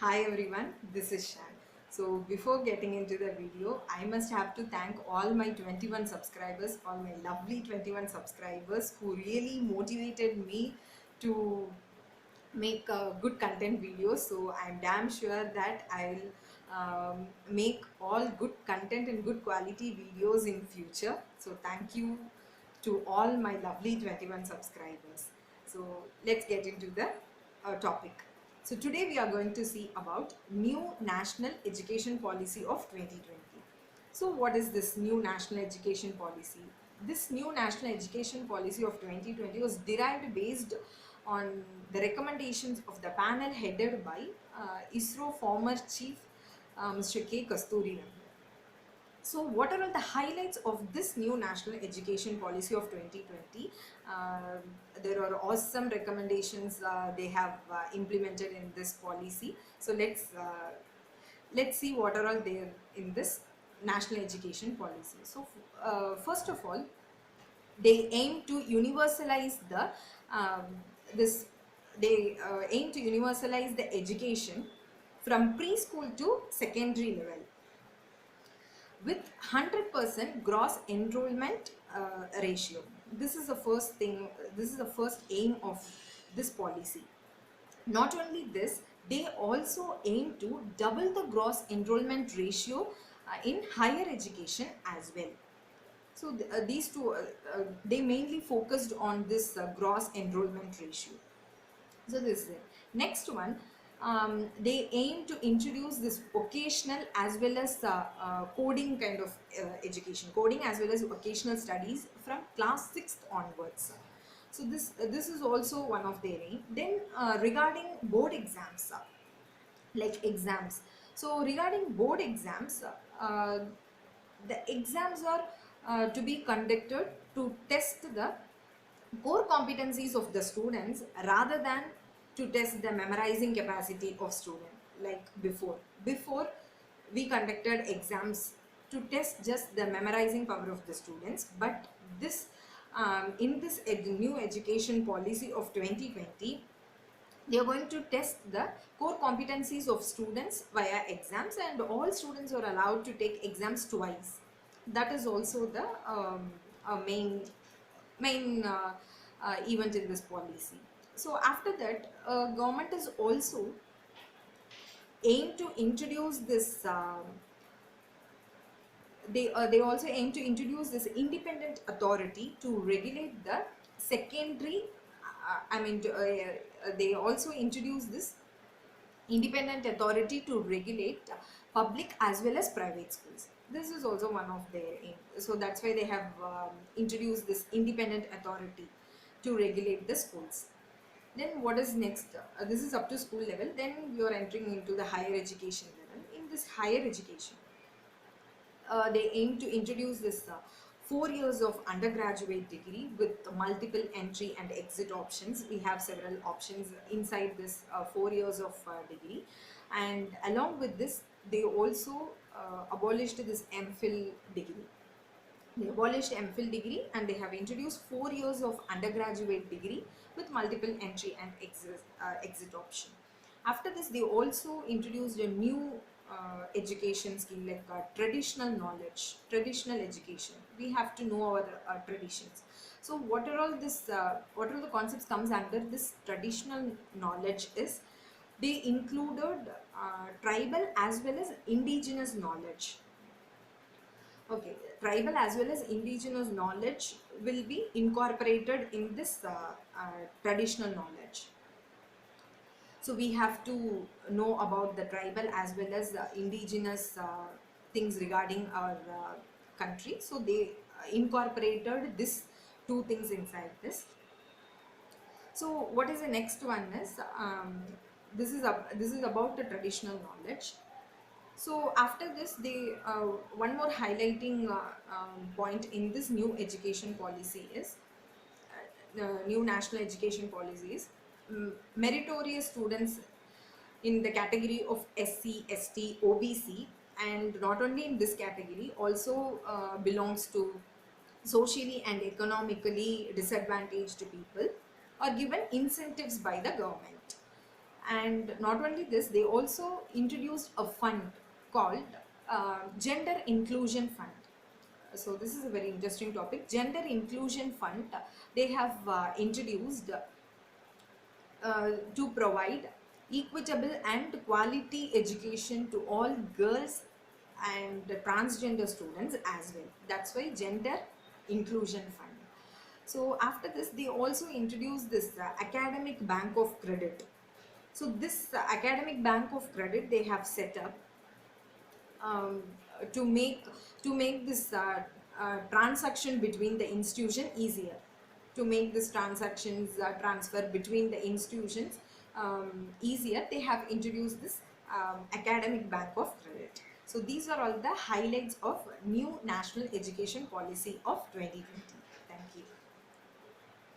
Hi everyone, this is Shan. So before getting into the video, I must have to thank all my 21 subscribers, all my lovely 21 subscribers who really motivated me to make good content videos. So I'm damn sure that I'll make all good content and good quality videos in future. So thank you to all my lovely 21 subscribers. So let's get into the topic. So today we are going to see about new national education policy of 2020. So what is this new national education policy? This new national education policy of 2020 was derived based on the recommendations of the panel headed by ISRO former chief Mr. K. Kasturirangan. So what are all the highlights of this new national education policy of 2020? There are awesome recommendations they have implemented in this policy. So let's see what are all there in this national education policy. So first of all, they aim to universalize the this they aim to universalize the education from preschool to secondary level with 100% gross enrollment ratio. This is the first thing, this is the first aim of this policy. Not only this, they also aim to double the gross enrollment ratio in higher education as well. So these two, they mainly focused on this gross enrollment ratio. So this is it. Next one, they aim to introduce this vocational as well as coding kind of education, coding as well as vocational studies from class 6th onwards. So this is also one of their aim. Then regarding board exams, like exams. So regarding board exams, the exams are to be conducted to test the core competencies of the students rather than to test the memorizing capacity of student like before we conducted exams to test just the memorizing power of the students, but this in this new education policy of 2020, they are going to test the core competencies of students via exams, and all students are allowed to take exams twice. That is also the main event in this policy. So after that, government is also aim to introduce this they also aim to introduce this independent authority to regulate the secondary they also introduce this independent authority to regulate public as well as private schools. This is also one of their aim. So that's why they have introduced this independent authority to regulate the schools. Then what is next? This is up to school level. Then you are entering into the higher education level. In this higher education, they aim to introduce this 4 years of undergraduate degree with multiple entry and exit options. We have several options inside this 4 years of degree, and along with this, they also abolished this MPhil degree. They abolished MPhil degree and they have introduced 4 years of undergraduate degree with multiple entry and exit option. After this, they also introduced a new education scheme like traditional knowledge, traditional education. We have to know our traditions. So what are all this? What are the concepts comes under this traditional knowledge is they included tribal as well as indigenous knowledge. Okay, tribal as well as indigenous knowledge will be incorporated in this traditional knowledge. So we have to know about the tribal as well as the indigenous things regarding our country. So they incorporated this two things inside this. So what is the next one is this is about the traditional knowledge. So after this, they one more highlighting point in this new education policy is the new national education policies. Meritorious students in the category of SC, ST, OBC, and not only in this category, also belongs to socially and economically disadvantaged people, are given incentives by the government. And not only this, they also introduced a fund called Gender Inclusion Fund. So this is a very interesting topic. Gender Inclusion Fund, they have introduced to provide equitable and quality education to all girls and transgender students as well. That's why Gender Inclusion Fund. So after this, they also introduced this Academic Bank of Credit. So this Academic Bank of Credit they have set up um, to make this transaction between the institution easier, to make this transactions transfer between the institutions easier. They have introduced this Academic Bank of Credit. So these are all the highlights of new national education policy of 2020.